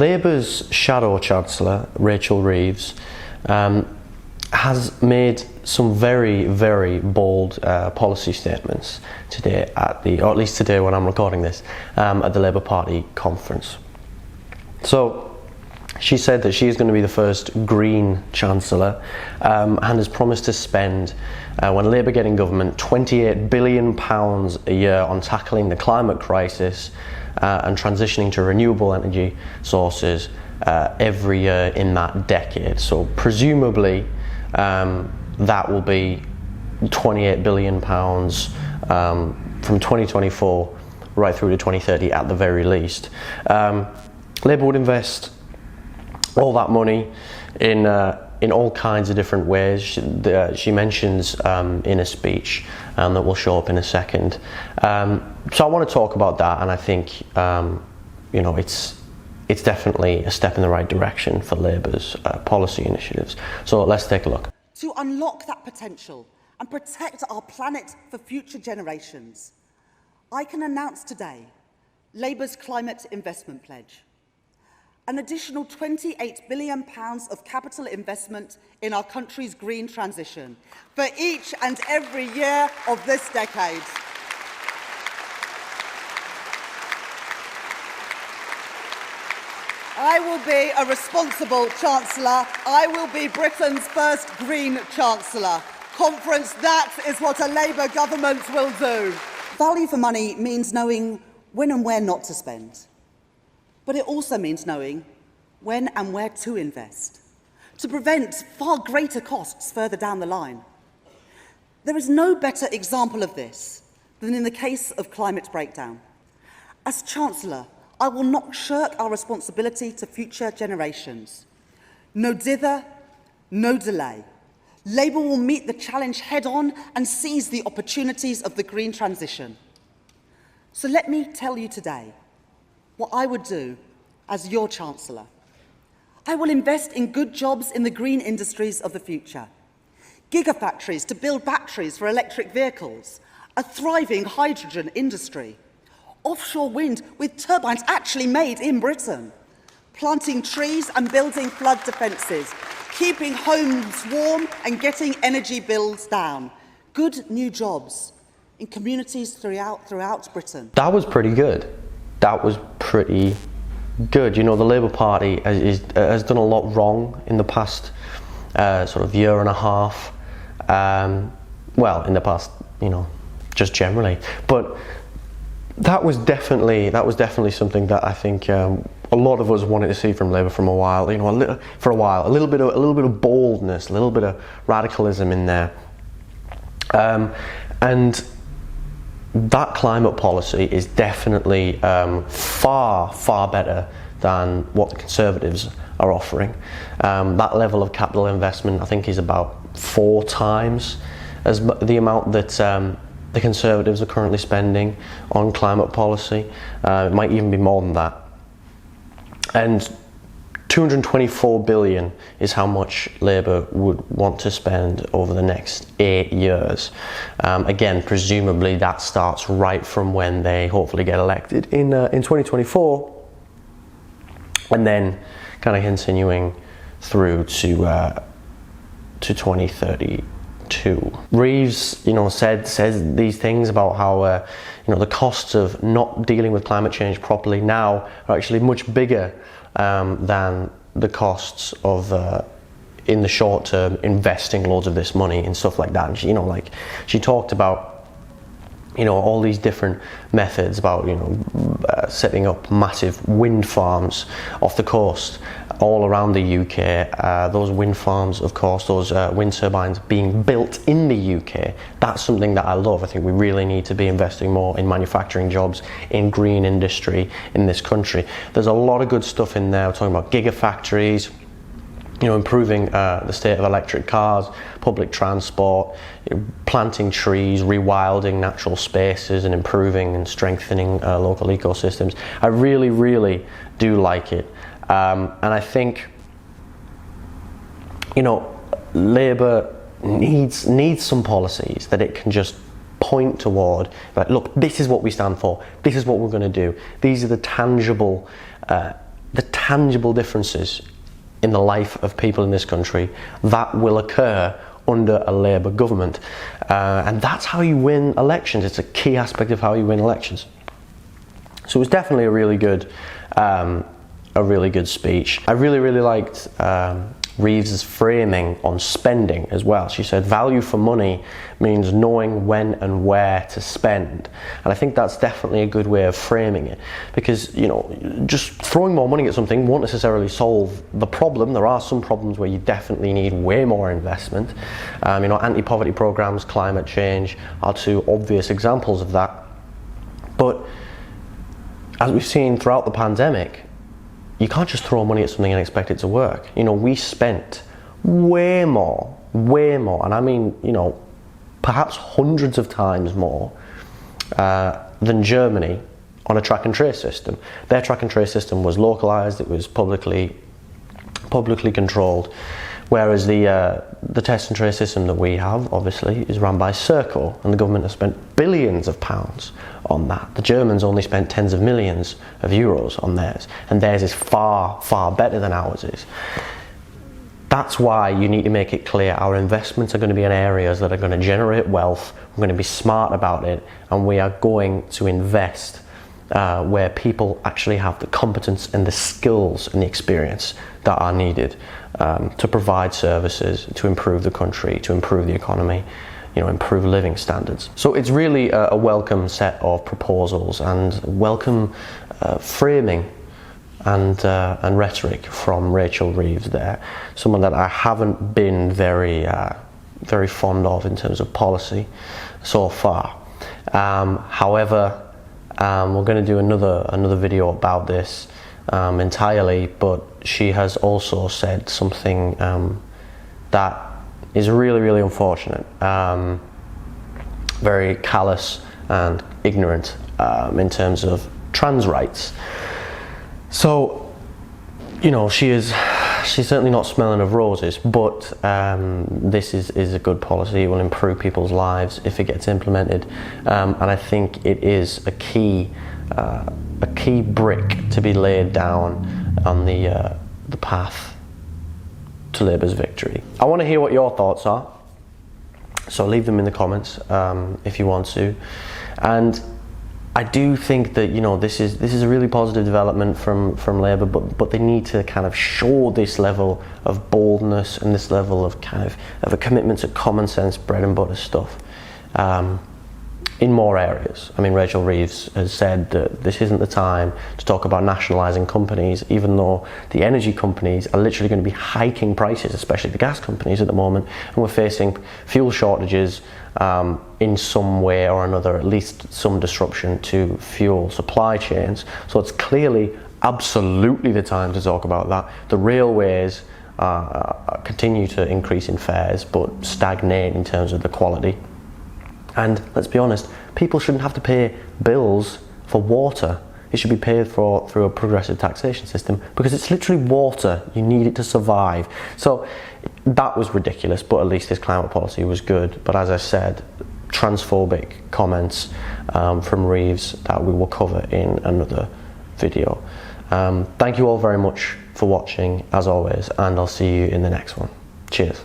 Labour's Shadow Chancellor, Rachel Reeves, has made some very, very bold policy statements today or at least today when I'm recording this, at the Labour Party conference. So she said that she is going to be the first Green Chancellor, and has promised to spend, when Labour get in government, £28 billion a year on tackling the climate crisis and transitioning to renewable energy sources every year in that decade. So presumably that will be £28 billion from 2024 right through to 2030 at the very least. Labour would invest all that money in all kinds of different ways. She mentions in a speech that will show up in a second. So I want to talk about that, and I think it's definitely a step in the right direction for Labour's policy initiatives. So let's take a look. To unlock that potential and protect our planet for future generations, I can announce today Labour's Climate Investment Pledge. An additional £28 billion of capital investment in our country's green transition for each and every year of this decade. I will be a responsible Chancellor. I will be Britain's first Green Chancellor. Conference, that is what a Labour government will do. Value for money means knowing when and where not to spend. But it also means knowing when and where to invest, to prevent far greater costs further down the line. There is no better example of this than in the case of climate breakdown. As Chancellor, I will not shirk our responsibility to future generations. No dither, no delay. Labour will meet the challenge head-on and seize the opportunities of the green transition. So let me tell you today what I would do as your Chancellor. I will invest in good jobs in the green industries of the future. Gigafactories to build batteries for electric vehicles, a thriving hydrogen industry, offshore wind with turbines actually made in Britain, planting trees and building flood defences, keeping homes warm and getting energy bills down. Good new jobs in communities throughout Britain. That was pretty good. That was pretty good. You know, the Labour Party has done a lot wrong in the past sort of year and a half. Well, in the past, just generally. But that was definitely something that I think a lot of us wanted to see from Labour from a while. A little bit of boldness, a little bit of radicalism in there, and that climate policy is definitely far better than what the Conservatives are offering. That level of capital investment, I think, is about 4 times as the amount that the Conservatives are currently spending on climate policy. It might even be more than that. And 224 billion is how much Labour would want to spend over the next 8 years. Again, presumably that starts right from when they hopefully get elected in 2024, and then kind of continuing through to 2032. Reeves, says these things about how the costs of not dealing with climate change properly now are actually much bigger than the costs of in the short term investing loads of this money in stuff like that. And she talked about all these different methods about setting up massive wind farms off the coast all around the UK. Those wind farms, of course, those wind turbines being built in the UK, that's something that I love. I think we really need to be investing more in manufacturing jobs, in green industry in this country. There's a lot of good stuff in there. We're talking about gigafactories, improving the state of electric cars, public transport, planting trees, rewilding natural spaces, and improving and strengthening local ecosystems. I really, really do like it. And I think, Labour needs some policies that it can just point toward. Like, look, this is what we stand for. This is what we're going to do. These are the tangible the tangible differences in the life of people in this country that will occur under a Labour government. And that's how you win elections. It's a key aspect of how you win elections. So it was definitely a really good speech. I really liked Reeves's framing on spending as well. She said value for money means knowing when and where to spend, and I think that's definitely a good way of framing it, because just throwing more money at something won't necessarily solve the problem. There are some problems where you definitely need way more investment. Anti-poverty programs, climate change are two obvious examples of that. But as we've seen throughout the pandemic, you can't just throw money at something and expect it to work. We spent way more, and I mean, perhaps hundreds of times more than Germany on a track and trace system. Their track and trace system was localized, it was publicly controlled, whereas the test and trace system that we have, obviously, is run by Circle, and the government has spent billions of pounds on that. The Germans only spent tens of millions of euros on theirs, and theirs is far, far better than ours is. That's why you need to make it clear our investments are going to be in areas that are going to generate wealth. We're going to be smart about it, and we are going to invest where people actually have the competence and the skills and the experience that are needed to provide services, to improve the country, to improve the economy, improve living standards. So it's really a welcome set of proposals and welcome framing and rhetoric from Rachel Reeves there. Someone that I haven't been very fond of in terms of policy so far. However, we're going to do another video about this entirely, but she has also said something that is really unfortunate, very callous and ignorant in terms of trans rights. So, she's certainly not smelling of roses, but this is a good policy. It will improve people's lives if it gets implemented, and I think it is a key brick to be laid down on the path to Labour's victory. I want to hear what your thoughts are, so leave them in the comments if you want to. And I do think that this is a really positive development from Labour, but they need to kind of show this level of boldness and this level of a commitment to common sense, bread and butter stuff in more areas. I mean, Rachel Reeves has said that this isn't the time to talk about nationalising companies, even though the energy companies are literally going to be hiking prices, especially the gas companies at the moment, and we're facing fuel shortages in some way or another, at least some disruption to fuel supply chains. So it's clearly absolutely the time to talk about that. The railways continue to increase in fares but stagnate in terms of the quality. And let's be honest, people shouldn't have to pay bills for water. It should be paid for through a progressive taxation system, because it's literally water. You need it to survive. So that was ridiculous, but at least his climate policy was good. But as I said, transphobic comments from Reeves that we will cover in another video. Thank you all very much for watching, as always, and I'll see you in the next one. Cheers.